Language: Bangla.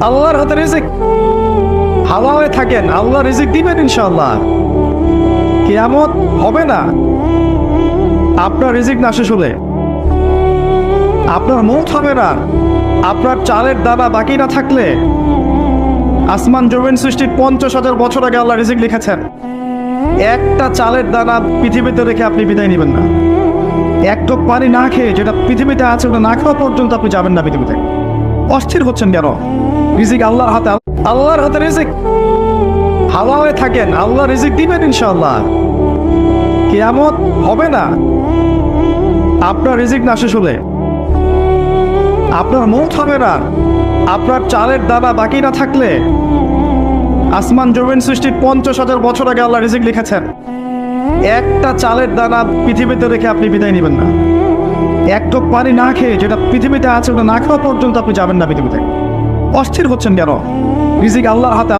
আল্লাহর হাতে রিজিক। হাওয়া হয়ে থাকেন, আল্লাহ রিজিক দিবেন ইনশাআল্লাহ। কিয়ামত হবে না আপনার রিজিক না শেষ হলে। আপনার মৌত হবে না আপনার চালের দানা বাকি না থাকলে। আসমান জমিন সৃষ্টির 50,000 বছর আগে আল্লাহ রিজিক লিখেছেন। একটা চালের দানা পৃথিবীতে রেখে আপনি বিদায় নেবেন না। এক ঢোক পানি না খেয়ে যেটা পৃথিবীতে আছে ওটা না খাওয়া পর্যন্ত আপনি যাবেন না পৃথিবীতে। অস্থির হচ্ছেন কেন? রিজিক আল্লাহর হাতে, আল্লাহর হাতে রিজিক। হাওয়া হয়ে থাকেন, আল্লাহ রিজিক দিবেন ইনশাআল্লাহ। কিয়ামত হবে না আপনার রিজিক না শেষ হলে। আপনার মৌত হবে না আপনার চালের দানা বাকি না থাকলে। আসমান জমিন সৃষ্টির 50,000 বছর আগে আল্লাহ রিজিক লিখেছেন। একটা চালের দানা পৃথিবীতে রেখে আপনি বিদায় নেবেন না। এক ঢোক পানি না খেয়ে যেটা পৃথিবীতে আছে ওটা না খাওয়া পর্যন্ত আপনি যাবেন না পৃথিবীতে। অস্থির হচ্ছেন কেন? রিজিক আল্লাহর হাতে।